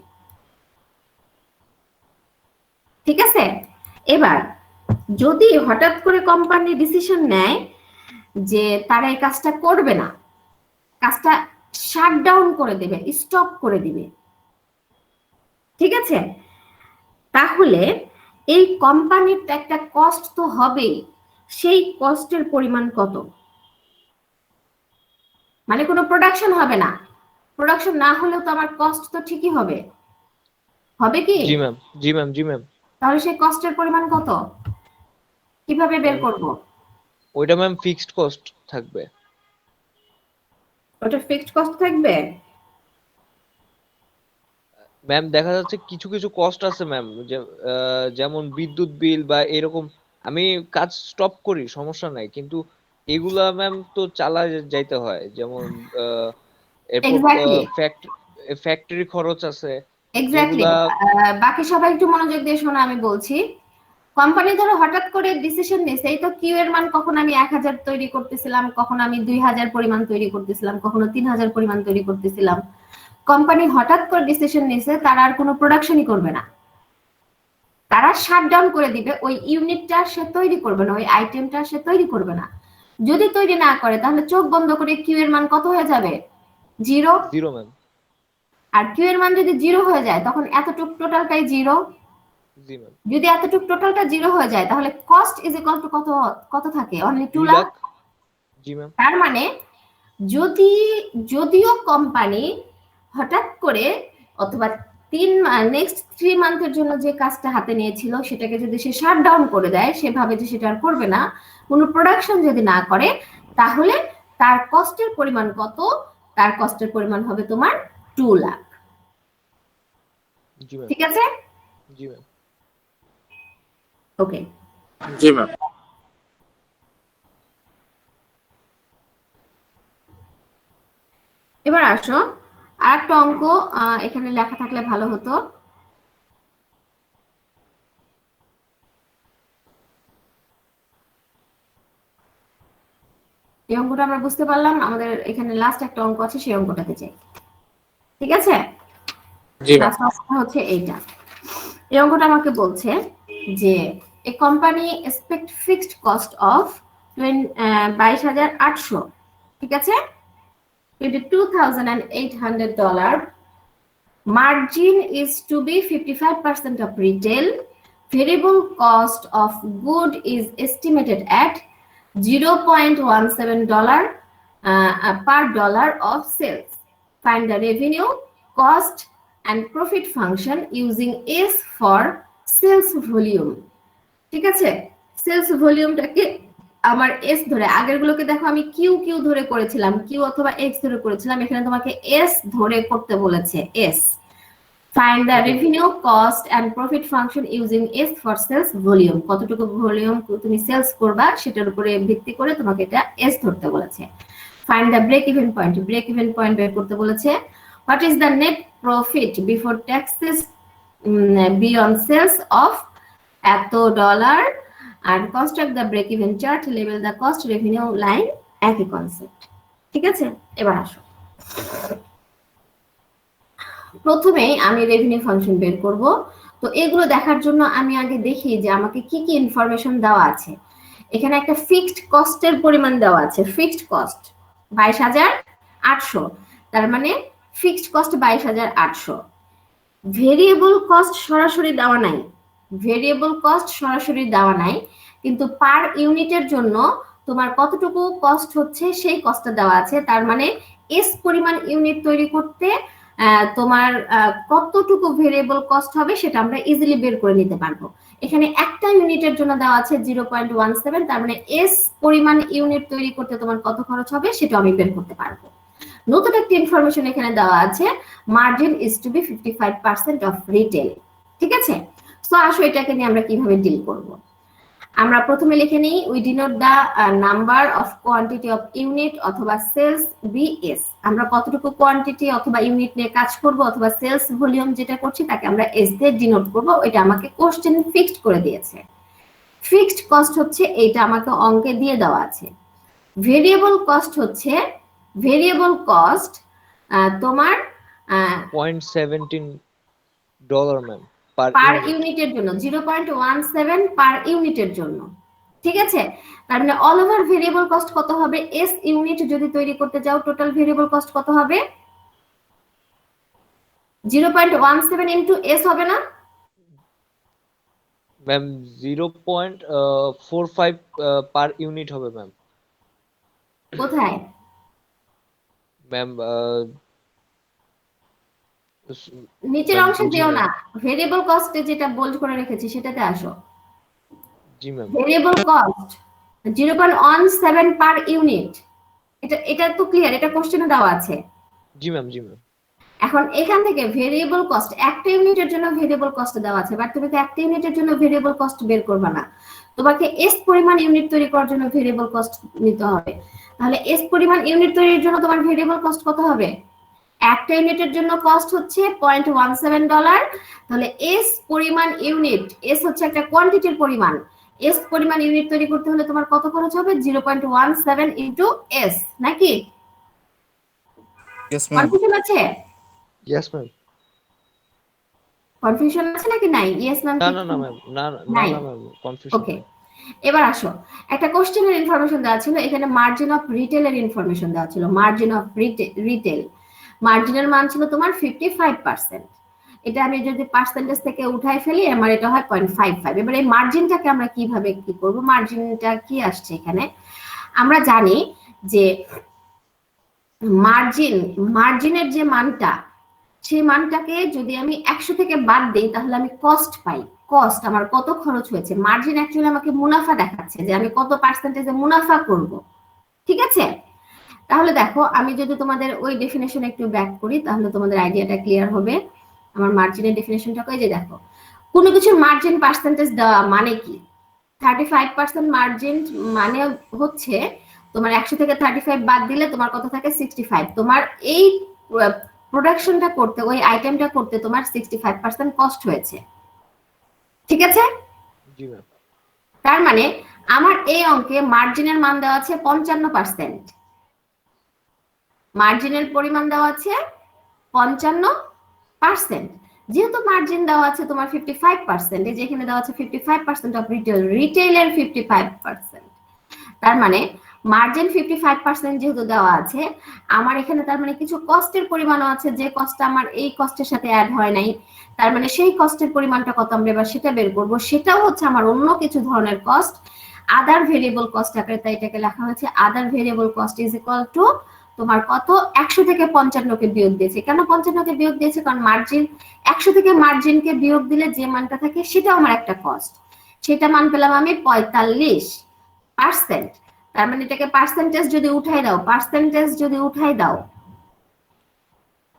ঠিক আছে, এবার যদি হঠাৎ করে কোম্পানি ডিসিশন নেয় যে তারা এই কাজটা করবে না, কাজটা শাটডাউন করে দেবে, স্টপ করে দিবে, ঠিক আছে, তাহলে এই কোম্পানির একটা কস্ট তো হবেই। সেই কস্টের পরিমাণ কত? মানে কোনো প্রোডাকশন হবে না, প্রোডাকশন না হলেও তো আমার কস্ট তো ঠিকই হবে, হবে কি? জি ম্যাম, জি ম্যাম, জি ম্যাম। তাহলে সেই কস্টের পরিমাণ কত, কিভাবে বের করব? ওইটা ম্যাম ফিক্সড কস্ট থাকবে। ওটা ফিক্সড কস্ট থাকবে? ম্যাম দেখা যাচ্ছে কিছু কিছু কস্ট আছে ম্যাম, যেমন বিদ্যুৎ বিল বা এরকম। আমি কাজ স্টপ করি সমস্যা নাই, কিন্তু এগুলা ম্যাম তো চালা যাইতে হয়, যেমন এরপর এক্স্যাক্টলি, ফ্যাক্টরি খরচ আছে এক্স্যাক্টলি। এগুলা। বাকি সবাই একটু মনোযোগ দিয়ে শোনো, আমি বলছি। কোম্পানি ধরো হঠাৎ করে ডিসিশন নিয়েছে, এই তো কিউ এর মান কখন আমি 1000 তৈরি করতেছিলাম, কখন আমি 2000 পরিমাণ তৈরি করতেছিলাম, কখনো 3000 পরিমাণ তৈরি করতেছিলাম। কোম্পানি হঠাৎ করে ডিসিশন নিয়েছে তারা আর কোনো প্রোডাকশনই করবে না, তারা শাটডাউন করে দিবে, ওই ইউনিটটা সে তৈরি করবে না, ওই আইটেমটা সে তৈরি করবে না। যদি তৈরি না করে তাহলে চোখ বন্ধ করে কিউ এর মান কত হয়ে যাবে? 0। Zero ma'am. আর কিউ এর মান যদি 0 হয়ে যায় তখন এতটুক টোটালটাই 0। জি ম্যাম। যদি এতটুক টোটালটা 0 হয়ে যায় তাহলে কস্ট ইজ ইকুয়াল টু কত, কত থাকে? অনলি 2 লাখ। জি ম্যাম। তার মানে যদিও কোম্পানি হঠাৎ করে অথবা নেক্সট 3 মান্থের জন্য যে কাজটা হাতে নিয়েছিল সেটাকে যদি সে শাটডাউন করে দেয়, সে ভাবে যে সেটা আর করবে না, কোনো প্রোডাকশন যদি না করে, তাহলে তার কস্টের পরিমাণ কত? তার কস্টের পরিমাণ হবে তোমার 2 লাখ। জি ম্যাম। ঠিক আছে, জি ম্যাম। ওকে। জি ম্যাম। এবার আসো আরেকটা অঙ্ক এখানে লেখা থাকলে ভালো হতো। এই অঙ্কটা আমরা বুঝতে পারলাম, আমাদের এখানে লাস্ট একটা অঙ্ক আছে, সেই অঙ্কটাতে যাই। ঠিক আছে, জি ম্যাম। লাস্ট অঙ্কটা হচ্ছে এইটা। এই অঙ্কটা আমাকে বলছে যে a company expect fixed cost of 22,800, ঠিক আছে, $22,800. Margin is to be 55% of retail. Variable cost of good is estimated at $0.17 per dollar of sales. Find the revenue, cost, and profit function using S for sales volume. ঠিক আছে, sales ভলিউমটাকে আমার S ধরে, আগের গুলোকে দেখো আমি Q Q ধরে করেছিলাম, কিউ অথবা এক্স ধরে করেছিলাম, এখানে তোমাকে এস ধরে করতে বলেছে, S. Find the revenue, cost and profit function using S for sales volume. কতটুকু ভলিউম তুমি সেলস করবা সেটার উপরে ভিত্তি করে তোমাকে এটা এস ধরতে বলেছে। Find the break even point, break even point বের করতে বলেছে। What is the net profit before taxes beyond sales of এত dollar, and construct the break even chart, label the cost revenue line, একই concept. ঠিক আছে, এবার আসো প্রথমেই আমি রেভিনিউ ফাংশন বের করব। তো এগুলো দেখার জন্য আমি আগে দেখি যে আমাকে কি কি ইনফরমেশন দেওয়া আছে। এখানে একটা ফিক্সড কস্টের পরিমাণ দেওয়া আছে, ফিক্সড কস্ট 22,800, তার মানে ফিক্সড কস্ট 22,800। ভেরিয়েবল কস্ট সরাসরি দেওয়া নাই, ভেরিয়েবল কস্ট সরাসরি দেওয়া নাই, কিন্তু পার ইউনিটের জন্য তোমার কতটুকু কস্ট হচ্ছে সেই কস্টটা দেওয়া আছে। তার মানে এস পরিমাণ ইউনিট তৈরি করতে তোমার কতটুকু ভেরিয়েবল কস্ট হবে সেটা আমরা ইজিলি বের করে নিতে পারবো। এখানে একটা ইউনিটের জন্য দেওয়া আছে 0.17, তার মানে এস পরিমাণ ইউনিট তৈরি করতে তোমার কত খরচ হবে সেটা আমি বের করতে পারবো। নতুন একটা ইনফরমেশন এখানে দেওয়া আছে, margin is to be 55% of retail. ঠিক আছে, সো আসো এটাকে নিয়ে আমরা কিভাবে ডিল করব। আমরা প্রথমে লিখে নিই, we denote the number of quantity of unit অথবা সেলস বিএস। আমরা কতটুকু কোয়ান্টিটি অথবা ইউনিট নিয়ে কাজ করব অথবা সেলস ভলিউম যেটা করছি তাকে আমরা এস দিয়ে ডিনোট করব। এটা আমাকে কোশ্চেন ফিক্সড করে দিয়েছে। ফিক্সড কস্ট হচ্ছে এইটা আমাকে অঙ্কে দিয়ে দেওয়া আছে। ভেরিয়েবল কস্ট হচ্ছে ভেরিয়েবল কস্ট তোমার $0.17 ম্যাম পার পার ইউনিট। ইউনিটের জন্য 0.17 পার ইউনিটের জন্য, ঠিক আছে। তার মানে অল ওভার ভেরিয়েবল কস্ট কত হবে, এস ইউনিট যদি তৈরি করতে যাও টোটাল ভেরিয়েবল কস্ট কত হবে, 0.17 ইনটু এস হবে না? ম্যাম 0.45 পার ইউনিট হবে ম্যাম। কোথায়? ম্যাম নিচের ম্যাম অংশে বুঝি যেও নাই। না, ভেরিয়েবল কস্টে যেটা বোল্ড করে রেখেছি সেটাতে আসো। জি ma'am. Variable cost 0.17 per unit, এটা তো ক্লিয়ার, এটা কোশ্চেনে দেওয়া আছে। জি ম্যাম। জি ম্যাম। এখন এখান থেকে ভেরিয়েবল কস্ট একটা ইউনিটের জন্য ভেরিয়েবল কস্ট দেওয়া আছে, বাট তুমি তো একটা ইউনিটের জন্য ভেরিয়েবল কস্ট বের করবে না, তোমাকে এস পরিমাণ ইউনিট তৈরি করার জন্য ভেরিয়েবল কস্ট নিতে হবে। তাহলে এস পরিমাণ ইউনিট তৈরির জন্য তোমার ভেরিয়েবল কস্ট কত হবে, একটা ইউনিটের জন্য কস্ট হচ্ছে $0.17, তাহলে এস পরিমাণ ইউনিট, এস হচ্ছে একটা কোয়ান্টিটির পরিমাণ, এস পরিমাণ ইউনিট তৈরি করতে হলে তোমার কত খরচ হবে, 0.17 ইনটু এস, নাকি? Yes ma'am. কনফিউশন আছে? Yes ma'am. কনফিউশন আছে নাকি নাই? ইয়েস ম্যাম না না না ম্যাম, না না নাই। না ম্যাম, কনফিউশন ওকে, এবার আসো, একটা কোশ্চেনের ইনফরমেশন দেওয়া ছিল, এখানে মার্জিন অফ রিটেলের ইনফরমেশন দেওয়া ছিল। মার্জিন অফ রিটেল, মার্জিনের মান ছিল তোমার 55%। এটা আমি যদি পার্সেন্টেজ থেকে উঠাই ফেলি আমার এটা হয় 0.55। এবার এই মার্জিনটাকে আমরা কিভাবে কি করব, মার্জিনটা কি আসছে এখানে, আমরা জানি যে মার্জিনের যে মানটা, সেই মানটাকে যদি আমি 100 থেকে বাদ দিই তাহলে আমি কস্ট পাই। কস্ট আমার কত খরচ হয়েছে, মার্জিন অ্যাকচুয়ালি আমাকে মুনাফা দেখাচ্ছে যে আমি কত পার্সেন্টেজে মুনাফা করব, ঠিক আছে। তাহলে দেখো আমি যদি তোমাদের ওই ডেফিনেশন একটু ব্যাক করি তাহলে তোমাদের আইডিয়াটা ক্লিয়ার হবে। আমার মার্জিনের ডেফিনেশনটা কই, যে দেখো কোনো কিছুর মার্জিন পার্সেন্টেজ দেওয়া মানে কি, 35% মার্জিন মানে হচ্ছে তোমার 100 থেকে 35 বাদ দিলে তোমার কত থাকে, 65। তোমার এই প্রোডাকশনটা করতে, ওই আইটেমটা করতে তোমার 65% কস্ট হয়েছে, ঠিক আছে। জি ম্যাম। তার মানে আমার এই অঙ্কে মার্জিনের মান দেওয়া আছে 55%, মার্জিনের পরিমাণ দেওয়া আছে 55%। যেহেতু মার্জিন দেওয়া আছে তোমার 55%, এই যেখানে দেওয়া আছে 55% অফ রিটেলের 55%, তার মানে মার্জিন 55% যেহেতু দেওয়া আছে, আমার এখানে তার মানে কিছু কস্টের পরিমাণও আছে, যে কস্টটা আমার এই কস্টের সাথে অ্যাড হয় নাই, তার মানে সেই কস্টের পরিমাণটা কত আমরা এবার সেটা বের করব, সেটাও হচ্ছে আমার অন্য কিছু ধরনের কস্ট, আদার ভেরিয়েবল কস্ট আকারে, তাই এটাকে লেখা হয়েছে other variable cost is equal to তোমার কত, 100 থেকে 55কে বিয়োগ দিয়েছে। কেন 55কে বিয়োগ দিয়েছে, কারণ মার্জিন 100 থেকে মার্জিনকে বিয়োগ দিলে যে মানটা থাকে সেটাও আমার একটা কস্ট, সেটা মান পেলাম আমি 45%। তার মানে এটাকে পার্সেন্টেজ যদি উঠাই দাও,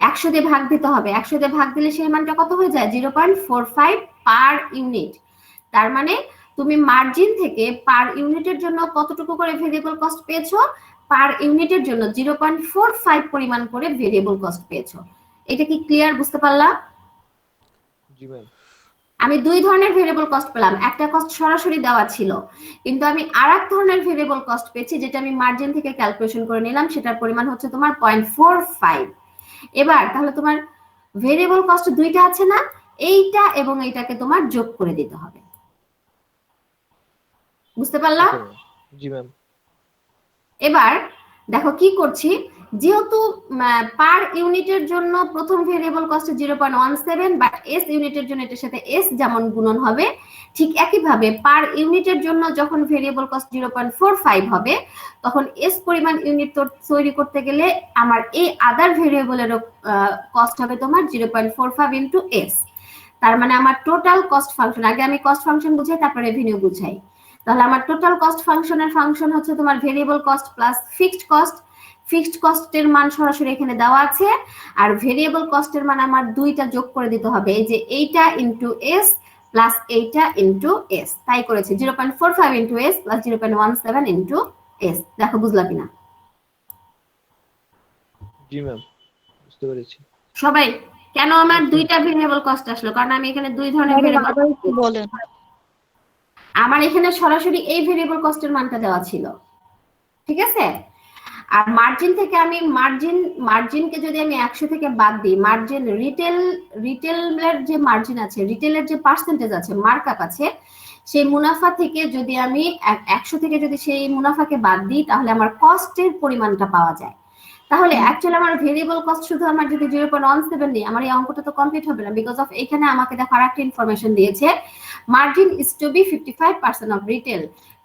100 দিয়ে ভাগ দিতে হবে, 100 দিয়ে ভাগ দিলে সেই মানটা কত হয়ে যায়, 0.45 পার ইউনিট। তার মানে তুমি মার্জিন থেকে পার ইউনিটের জন্য কতটুকু করে ভেরিয়েবল কস্ট পেয়েছো, পার ইউনিটের জন্য 0.45 পরিমাণ করে ভেরিয়েবল কস্ট পেয়েছো। এটা কি ক্লিয়ার, বুঝতে পারলাম? জি ম্যাম। আমি দুই ধরনের ভেরিয়েবল কস্ট পেলাম, একটা কস্ট সরাসরি দেওয়া ছিল, কিন্তু আমি আরেক ধরনের ভেরিয়েবল কস্ট পেয়েছি যেটা আমি মার্জিন থেকে ক্যালকুলেশন করে নিলাম, সেটার পরিমাণ হচ্ছে তোমার 0.45। এবার তাহলে তোমার ভেরিয়েবল কস্ট দুইটা আছে না, এইটা এবং এইটাকে তোমার যোগ করে দিতে হবে, বুঝতে পারলা? জি ম্যাম। এবার দেখো কি করছি, যেহেতু পার ইউনিটের জন্য প্রথম ভেরিয়েবল কস্ট 0.17, বাট এস ইউনিটের জন্য এটার সাথে এস যেমন গুণন হবে, ঠিক একইভাবে পার ইউনিটের জন্য যখন ভেরিয়েবল কস্ট 0.45 হবে, তখন এস পরিমাণ ইউনিট তৈরি করতে গেলে আমার এই আদার ভেরিয়েবলেরও কস্ট হবে তোমার 0.45 ইন্টু এস। তার মানে আমার টোটাল কস্ট ফাংশন, আগে আমি কস্ট ফাংশন বুঝাই তারপর রেভিনিউ বুঝাই, তাহলে আমার টোটাল কস্ট ফাংশনের ফাংশন হচ্ছে তোমার variable cost plus fixed cost. Fixed কস্টের মান সরাসরি এখানে দেওয়া আছে, আর ভেরিয়েবল কস্টের মান আমার দুইটা যোগ করে দিতে হবে, এই যে এইটা ইনটু এস প্লাস এইটা ইনটু এস, তাই করেছে 0.45 into S plus 0.17 into S. দেখো বুঝলা কিনা? জি ম্যাম, বুঝতে পেরেছি। সবাই কেন আমার দুইটা ভেরিয়েবল কস্ট আসলো, কারণ আমি এখানে দুই ধরনের ভেরিয়েবল বলেন। আমার এখানে সরাসরি এই ভেরিয়েবল কস্টের মানটা দেওয়া ছিল, ঠিক আছে? আর মার্জিন থেকে আমি মার্জিনকে যদি আমি 100 থেকে বাদ দিই, মার্জিন রিটেলের যে মার্জিন আছে, রিটেলের যে পার্সেন্টেজ আছে, মার্কআপ আছে, সেই মুনাফা থেকে যদি আমি 100 থেকে যদি সেই মুনাফাকে বাদ দিই, তাহলে আমার কস্টের পরিমাণটা পাওয়া যায়। তাহলে অ্যাকচুয়ালি আমার ভেরিয়েবল কস্ট শুধু আমার যদি 0.17 নেই, আমার এই অঙ্কটা তো কমপ্লিট হবে না, বিকজ অফ এখানে আমাকে দেখো আরেকটা ইনফরমেশন দিয়েছে, margin is to be 55% of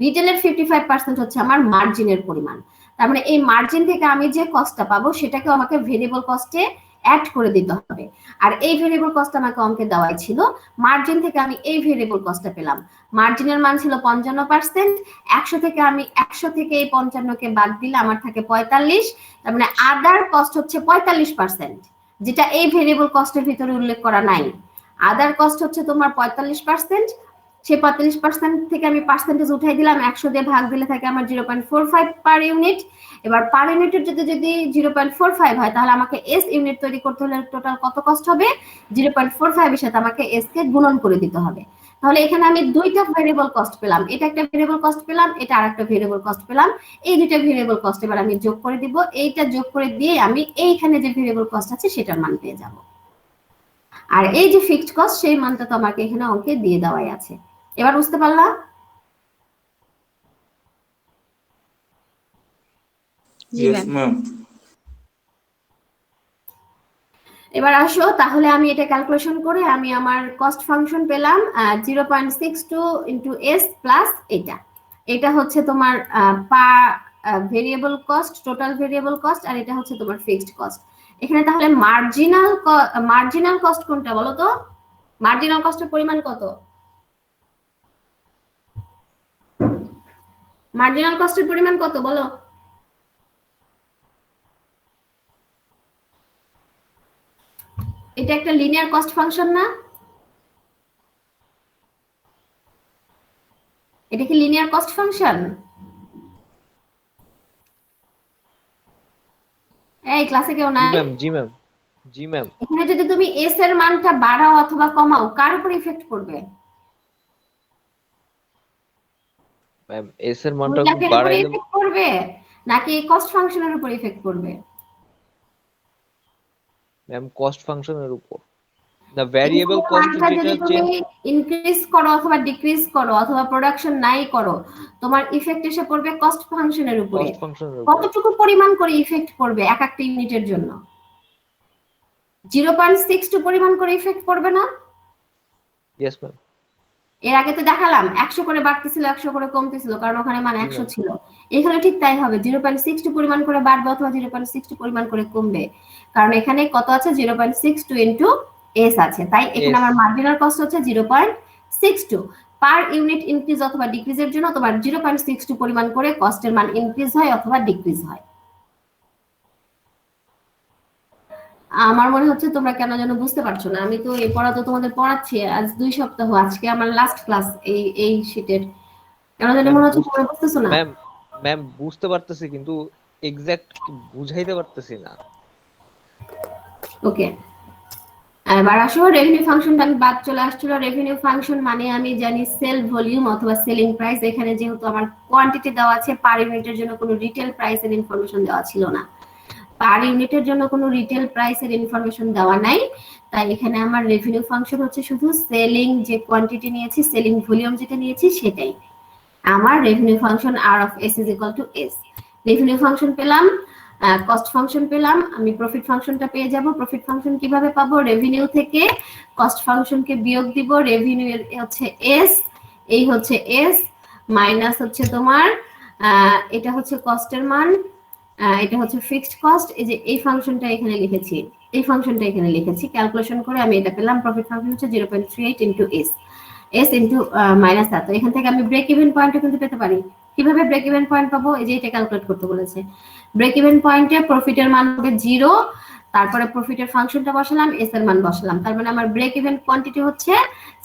রিটেলের 55% হচ্ছে আমার মার্জিনের পরিমাণ। তার মানে এই মার্জিন থেকে আমি যে কস্টটা পাবো সেটাকে আমাকে ভেরিয়েবল কস্টে অ্যাড করে দিতে হবে। আর এই ভেরিয়েবল কস্ট আমাকে অঙ্কে দেওয়াই ছিল, মার্জিন থেকে আমি এই ভেরিয়েবল কস্টটা পেলাম। মার্জিনের মান ছিল 55%, 100 থেকে এই 55কে বাদ দিলে আমার থাকে 45, তার মানে আদার কস্ট হচ্ছে 45%, যেটা এই ভেরিয়েবল কস্টের ভিতরে উল্লেখ করা নাই। আদার কস্ট হচ্ছে তোমার 45%, সেই 45% থেকে আমি পার্সেন্টেজ উঠাই দিলাম, 100 দিয়ে ভাগ দিলে থাকে আমার 0.45 পার ইউনিট। এবার পার ইউনিটের যদি 0.45 হয়, তাহলে আমাকে এস ইউনিট তৈরি করতে হলে টোটাল কত কস্ট হবে? 0.45 এর সাথে আমাকে এস কে গুণন করে দিতে হবে। তাহলে এখানে আমি দুইটা ভেরিয়েবল কস্ট পেলাম, এটা একটা ভেরিয়েবল কস্ট পেলাম, এটা আরেকটা ভেরিয়েবল কস্ট পেলাম। এই দুইটা ভেরিয়েবল কস্ট এবার আমি যোগ করে দিব, এইটা যোগ করে দিয়ে আমি এইখানে যে ভেরিয়েবল কস্ট আছে সেটার মান পেয়ে যাব। আর এই যে ফিক্সড কস্ট, সেই মানটা তো আমাকে এখানে অঙ্কে দিয়ে দেওয়াই আছে। এবার বুঝতে পারলাম? Yes, ma'am. এবার আসো, তাহলে আমি এটা ক্যালকুলেশন করে আমি আমার কস্ট ফাংশন পেলাম 0.62 ইন্টু এস প্লাস এটা হচ্ছে তোমার variable cost, total variable cost, আর এটা হচ্ছে তোমার ফিক্সড কস্ট। এখানে তাহলে মার্জিনাল কস্ট কোনটা বলো তো? মার্জিনাল কস্টের পরিমাণ কত? মার্জিনাল কস্টের পরিমাণ কত বলো? এটা একটা লিনিয়ার কস্ট ফাংশন না? এটা কি লিনিয়ার কস্ট ফাংশন? এই ক্লাসে কেউ নাই? জি ম্যাম। এখানে যদি তুমি এস এর মানটা বাড়াও অথবা কমাও, কার উপর ইফেক্ট করবে? ম্যাম এস এর মানটা মূল্যায়নের উপর বাড়াইলে ইফেক্ট করবে নাকি কস্ট ফাংশনের উপর ইফেক্ট করবে? ম্যাম কস্ট ফাংশনের উপর। দ্য ভ্যারিয়েবল কস্ট মানটা যেটা যদি তুমি ইনক্রিজ করো অথবা ডিক্রিজ করো অথবা প্রোডাকশন নাই করো, তোমার ইফেক্ট এসে পড়বে কস্ট ফাংশনের উপরে। কস্ট ফাংশনের উপর কতটুকু পরিমাণ করে ইফেক্ট করবে এক একটা ইউনিটের জন্য? 0.62 পরিমাণ করে ইফেক্ট করবে না? Yes ma'am. এর আগে তো দেখালাম 100 করে বাড়তেছিল 100 করে কমতেছিল, কারণ ওখানে মান 100 ছিল। এখানে ঠিক তাই হবে, 0.62 পরিমাণ করে বাড়বে অথবা 0.62 পরিমাণ করে কমবে, কারণ এখানে কত আছে? 0.62 ইনটু এস আছে, তাই এখানে আমার মার্জিনাল কস্ট হচ্ছে 0.62। পার ইউনিট ইনক্রিজ অথবা ডিক্রিজের জন্য তোমার 0.62 পরিমাণ করে কস্টের মান ইনক্রিজ হয় অথবা ডিক্রিজ হয়। আমার মনে হচ্ছে তোমরা কেন যেন বুঝতে পারছো না, আমি তো এই পড়া তো তোমাদের পড়াচ্ছি আজ 2 সপ্তাহ, আজকে আমার লাস্ট ক্লাস এই শীটের, কেন যেন মনে হচ্ছে তোমরা বুঝতেছো না। ম্যাম বুঝতে পারতেছি কিন্তু এক্সাক্ট বুঝাইতে পারতেছি না। ওকে, এবার আসো রেভিনিউ ফাংশনটা আমি বাদ চলে আসছিল। রেভিনিউ ফাংশন মানে আমি জানি সেল ভলিউম অথবা সেলিং প্রাইস। এখানে যেহেতু আমার কোয়ান্টিটি দেওয়া আছে, পার ইউনিটের জন্য কোনো রিটেল প্রাইসের ইনফরমেশন দেওয়া ছিল না, পার ইউনিটের জন্য কোনো রিটেল প্রাইসের ইনফরমেশন দেওয়া নাই, তাই এখানে আমার রেভিনিউ ফাংশন হচ্ছে শুধু সেলিং যে কোয়ান্টিটি নিয়েছি, সেলিং ভলিউম যেটা নিয়েছি সেটাই আমার revenue function. R of S is equal to S. Revenue function পেলাম, কস্ট ফাংশন পেলাম, আমি প্রফিট ফাংশনটা পেয়ে যাব। প্রফিট ফাংশন কিভাবে পাবো? রেভিনিউ থেকে কস্ট ফাংশনকে বিয়োগ দিব, রেভিনিউ হচ্ছে এস, এই হচ্ছে এস মাইনাস হচ্ছে তোমার এটা হচ্ছে কস্টের মান, এটা হচ্ছে ফিক্সড কস্ট। এই যে এই ফাংশনটা এখানে লিখেছি, এই ফাংশনটা এখানে লিখেছি, ক্যালকুলেশন করে আমি এটা পেলাম। প্রফিট ফাংশন হচ্ছে 0.38 ইনটু এস ইনটু মাইনাস এত। এখান থেকে আমি ব্রেক ইভেন পয়েন্টও কিন্তু পেতে পারি। কিভাবে ব্রেক ইভেন পয়েন্ট পাবো? এই যে এটা ক্যালকুলেট করতে বলেছে। ব্রেক ইভেন পয়েন্টে প্রফিটের মান হবে 0, তারপরে প্রফিটের ফাংশনটা বসালাম, এস এর মান বসালাম, তার মানে আমার ব্রেক ইভেন কোয়ান্টিটি হচ্ছে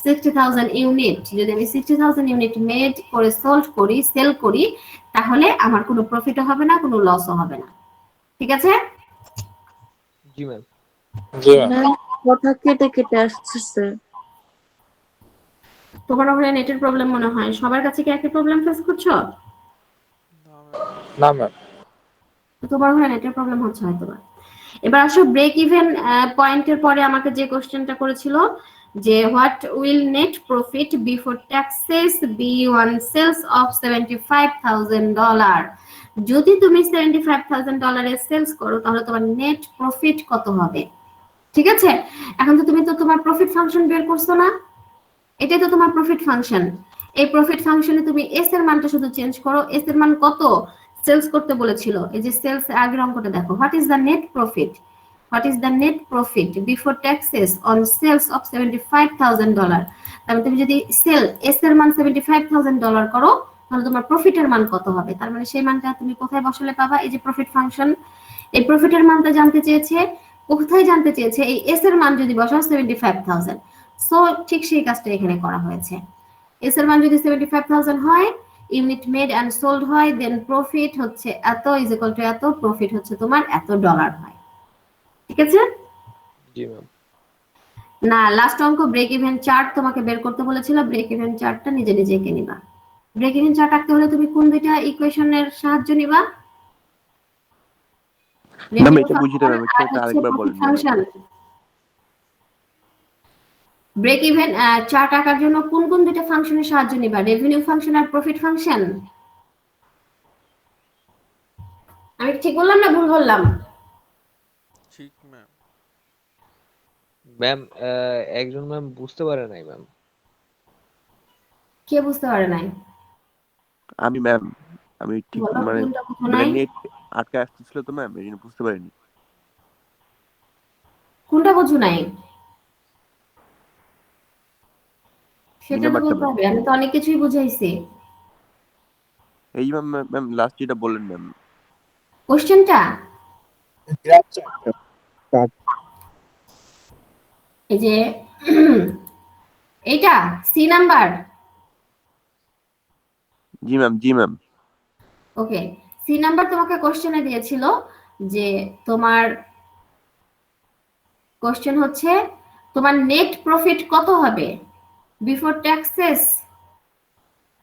60,000 ইউনিট। যদি আমি 60,000 ইউনিট মেড করে সেল করি, তাহলে আমার কোনো প্রফিটও হবে না, কোনো লসও হবে না। ঠিক আছে? জি ম্যাম। জি কথা কেটে কেটে আসছে। তোমার ওখানে নেটের প্রবলেম মনে হয়, সবার কাছে কি একই প্রবলেম ফেস করছো? না ম্যাম। তো তোমার ওখানে নেটের প্রবলেম হচ্ছে হয়তো বা। এবার আসো ব্রেক ইভেন পয়েন্টের পরে আমাকে যে কোশ্চেনটা করেছিল যে what will net profit before taxes be one sales of $75,000। যদি তুমি $75,000 সেলস করো তাহলে তোমার নেট প্রফিট কত হবে? ঠিক আছে, এখন তো তুমি তো তোমার প্রফিট ফাংশন বের করছো না, এটাই তো তোমার প্রফিট ফাংশন। এই প্রফিট ফাংশনে তুমি এস এর মানটা শুধু চেঞ্জ করো। এস এর মান কত সেলস করতে বলেছিল? এই যে সেলস আগের অঙ্কটা দেখো, what is the net profit, what is the net profit before taxes on sales of $75,000। তাহলে তুমি যদি সেল এস এর মান $75,000 করো তাহলে তোমার প্রফিটের মান কত হবে? তার মানে সেই মানটা তুমি কোথায় বসালে পাবা? এই যে প্রফিট ফাংশন, এই প্রফিটের মানটা জানতে চেয়েছে, কোথায় জানতে চেয়েছে? এই এস এর মান যদি বসাও 75,000। সো ঠিক সেই কাজটা এখানে করা হয়েছে। এস এর মান যদি 75,000 হয়, ইউনিট মেড এন্ড সোল্ড হয়, দেন প্রফিট হচ্ছে এত ইজ ইকুয়াল টু এত, প্রফিট হচ্ছে তোমার এত ডলার হয়। ঠিক আছে জি ম্যাম। না? লাস্ট অঙ্ক ব্রেক ইভেন চার্ট তোমাকে বের করতে বলেছিল, ব্রেক ইভেন চার্টটা নিজে নিজে এঁকে নিবা। ব্রেক ইভেন চার্ট আঁকতে হলে তুমি কোন দুইটা ইকুয়েশনের সাহায্য নিবা? ম্যাম এটা বুঝিতে ম্যাম, এটা আরেকবার বলেন ম্যাম। ব্রেক ইভেন চার্ট আঁকার জন্য কোন কোন দুইটা ফাংশনের সাহায্য নিবা? রেভিনিউ ফাংশন আর প্রফিট ফাংশন। আমি ঠিক বললাম না ভুল বললাম? ঠিক ম্যাম। ম্যাম একজন ম্যাম বুঝতে পারে নাই ম্যাম। কে বুঝতে পারে নাই? আমি ম্যাম, আমি ঠিক বলো মানে কোনটা বুঝো নাই? নেট আটকে আসতেছিল তো ম্যাম, এই জন্য বুঝতে পারিনি। কোনটা বুঝো নাই সেটা তো ব্যাপারটা বলতে ম্যাম, হবে। আমি তো অনেক কিছুই বুঝাইছি। এই ম্যাম ম্যাম লাস্ট যেটা বললেন ম্যাম। কোশ্চেনটা এই যে এইটা সি নাম্বার। জি ম্যাম, জি ম্যাম। ওকে, সি নাম্বার তোমাকে কোশ্চেনে দিয়েছিল যে তোমার কোশ্চেন হচ্ছে তোমার নেট প্রফিট কত হবে before taxes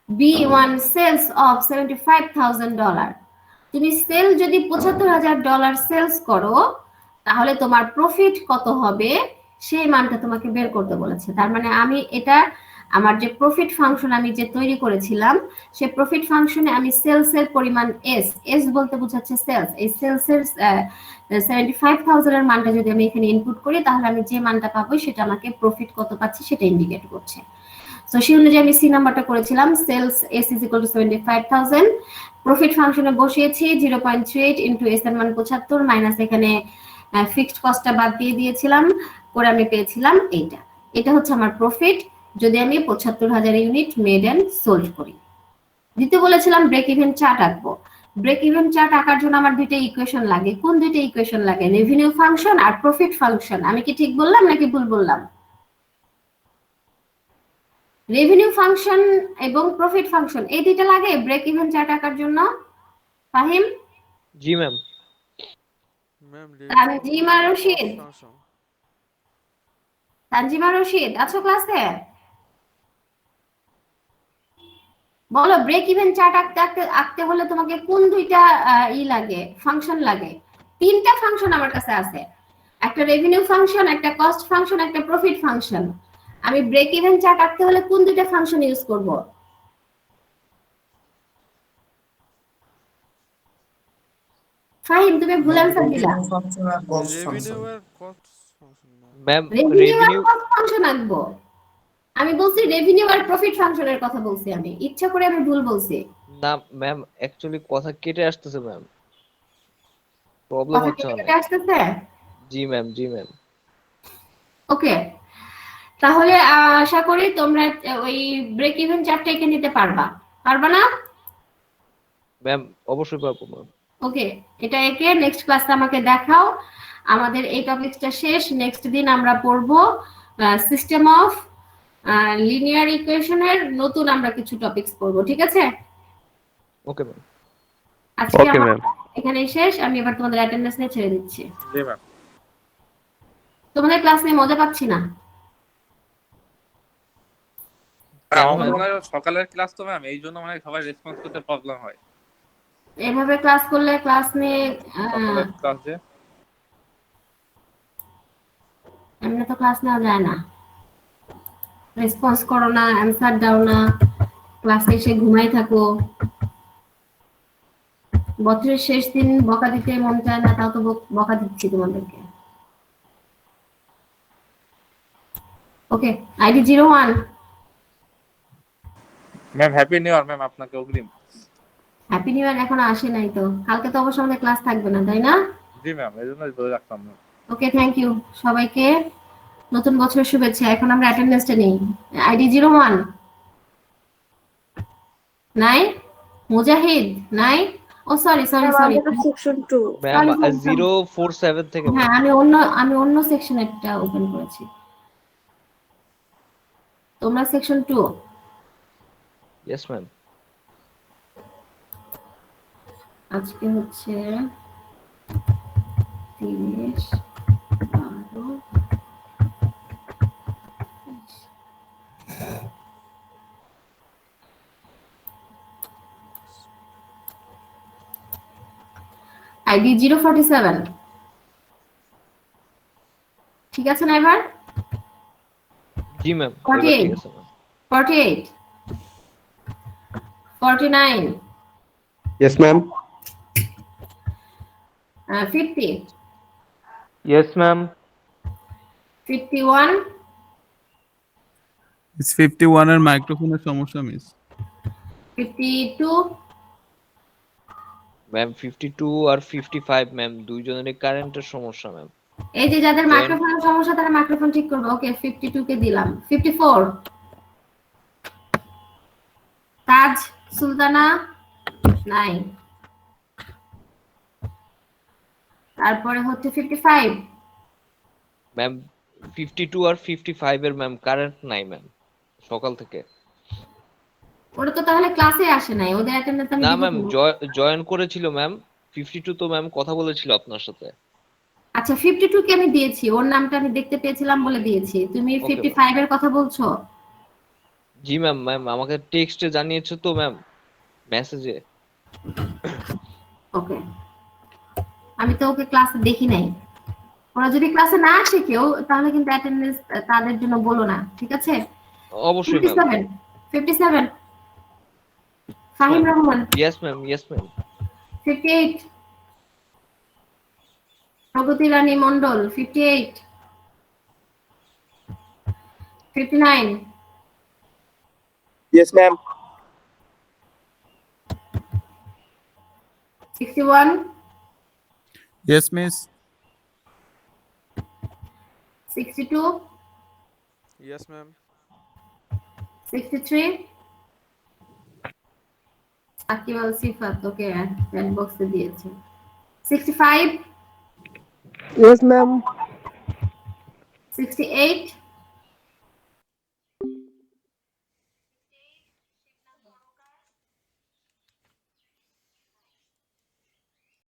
B1 sales of $75,000। তুমি সেল যদি $75,000 সেলস করো তাহলে তোমার প্রফিট কত হবে সেই মানটা তোমাকে বের করতে বলেছে। তার মানে আমি এটা আমার যে প্রফিট ফাংশন আমি যে তৈরি করেছিলাম সেই প্রফিট ফাংশনে আমি সেলস এর পরিমাণ এস, এস বলতে বোঝাচ্ছে সেলস, এই সেলস এর 75,000 এর মানটা যদি আমি এখানে ইনপুট করি তাহলে আমি যে মানটা পাবো সেটা আমাকে প্রফিট কত পাচ্ছি সেটা ইন্ডিকেট করছে। সো সেই অনুযায়ী আমি সি নাম্বারটা করেছিলাম, sales S is equal to 75,000, profit ফাংশনে বসিয়েছি 0.38 ইনটু এস এর মান 75 মাইনাস এখানে ফিক্সড কস্টটা বাদ দিয়ে দিয়েছিলাম, করে আমি পেয়েছিলাম এইটা। এটা হচ্ছে আমার প্রফিট যদি আমি 75,000 ইউনিট মেড এন্ড সোল্ড করি। দিতে বলেছিলাম ব্রেক ইভেন চার্ট আঁকবো। ব্রেক ইভেন চার্ট আঁকার জন্য আমার দুইটা ইকুয়েশন লাগে। কোন দুইটা ইকুয়েশন লাগে? রেভিনিউ ফাংশন আর প্রফিট ফাংশন। আমি কি ঠিক বললাম নাকি ভুল বললাম? রেভিনিউ ফাংশন এবং প্রফিট ফাংশন এই দুইটা লাগে ব্রেক ইভেন চার্ট আঁকার জন্য। ফাহিম? জি ম্যাম। ম্যাম তানজিমা রশিদ, তানজিমা রশিদ আছো ক্লাসে? বলো ব্রেক ইভেন চার্ট আঁকতে হলে তোমাকে কোন দুইটা ই লাগে, ফাংশন লাগে? তিনটা ফাংশন আমার কাছে আছে, একটা রেভিনিউ ফাংশন, একটা কস্ট ফাংশন, একটা প্রফিট ফাংশন। আমি ব্রেক ইভেন চার্ট আঁকতে হলে কোন দুইটা ফাংশন ইউজ করব? ফাহিম তুমি ভুল অ্যান্সার দিলা। রেভিনিউ আর cost function ma'am. Ma'am revenue আর রেভিনিউ কস্ট ফাংশন আঁকবো। আমি বলছি রেভিনিউ আর প্রফিট ফাংশনের কথা বলছি, আমি ইচ্ছা করে আমি ভুল বলছি। না ম্যাম অ্যাকচুয়ালি কথা কেটে আসতেছে ম্যাম, প্রবলেম কথা হচ্ছে কেটে অনেক। কেটে আসতেছে? জি ম্যাম, জি ম্যাম। ওকে, তাহলে আশা করি তোমরা ওই ব্রেক ইভেন চার্টটা এঁকে নিতে পারবা, পারবা না? ম্যাম অবশ্যই পারবো ম্যাম। ওকে, এটা এঁকে নেক্সট ক্লাসে আমাকে দেখাও। আমাদের এই টপিকটা শেষ, নেক্সট দিন আমরা পড়বো সিস্টেম অফ লিনিয়ার ইকুয়েশনের নতুন আমরা কিছু টপিকস পড়বো। ঠিক আছে? Okay ma'am. আজকে ওকে আমার ম্যাম। এখানেই শেষ। আমি এবার তোমাদের অ্যাটেন্ডেন্স নিয়ে ছেড়ে দিচ্ছি। জি ম্যাম। তোমাদের ক্লাস নিয়ে মজা পাচ্ছি না। কেন আমাদের ম্যাম? মনে হয় সকালের ক্লাস তো ম্যাম, এই জন্য মানে সবাই রেসপন্স করতে প্রবলেম হয়। এভাবে ক্লাস করলে ক্লাস নিয়ে এমনি তো ক্লাস নেওয়া যায় না, রেসপন্স করো না, অ্যান্সার দাও না, ক্লাসে এসে ঘুমাই থাকো। বছরের শেষ দিন বকা দিতে মন চায় না, তাও তো বকা দিচ্ছি তোমাদেরকে। Okay, ID 01। Ma'am happy new year ma'am, আপনাকে অগ্রিম। হ্যাপি নিউ ইয়ার এখনো আসে নাই তো, কালকে তো অবশ্য আমাদের ক্লাস থাকবে না, তাই না? জি ম্যাম, এই জন্যই বলে রাখতাম ম্যাম। ওকে, থ্যাংক ইউ সবাইকে, নতুন বছরের শুভেচ্ছা। এখন আমরা অ্যাটেন্ডেন্সটা নেই। আইডি 01 নাই, মুজাহিদ নাই, ও sorry sorry sorry, section 2 ma'am Sorry, 047 থেকে হ্যাঁ আমি অন্য সেকশনেরটা ওপেন করেছি, তোমরা সেকশন 2। Yes ma'am. আজকে হচ্ছে 30 12 আইডি 047, ঠিক আছে না এবার? জি ম্যাম, 48 ঠিক আছে ma'am. 48 49 yes ma'am. 50 yes ma'am. 51 It's 51 এর মাইক্রোফোনের সমস্যা মিস। 52 ম্যাম 52 আর 55 ম্যাম দুইজনেরই কারেন্টের সমস্যা ম্যাম। এই যে যাদের Then- মাইক্রোফোনের সমস্যা তারা মাইক্রোফোন ঠিক করবে। ওকে, 52 কে দিলাম। 54 তাজ সুলতানা নাই, তারপরে হচ্ছে 55 ম্যাম 52 আর 55 এর ম্যাম কারেন্ট নাই ম্যাম সকাল থেকে। ওরা তো তাহলে ক্লাসে আসে নাই, ওদের অ্যাটেন্ডেন্স আমি না দিব ম্যাম কেন? জয়েন করেছিল ম্যাম। 52 তো ম্যাম কথা বলেছিল আপনার সাথে। আচ্ছা, 52 কে আমি দিয়েছি, ওর নামটা আমি দেখতে পেয়েছিলাম বলে দিয়েছি। তুমি Okay, 55 এর কথা বলছো? জি ম্যাম, ম্যাম আমাকে টেক্সটে জানিয়েছে তো ম্যাম, মেসেজে। ওকে, আমি তো ওকে ক্লাসে দেখি নাই। ওরা যদি ক্লাসে না আসে কেউ, তাহলে কিন্তু অ্যাটেন্ডেন্স তাদের জন্য বলো না, ঠিক আছে? অবশ্যই ma'am. 57 Fahim Rahman. Yes ma'am, yes ma'am. 58 Pragati Rani Mondal. 58 59 yes ma'am. 61 Yes miss. 62 yes ma'am. 63 Sakib Al Sifat. Okay, chat বক্সে দিয়েছে। 65 ইয়েস ম্যাম। 68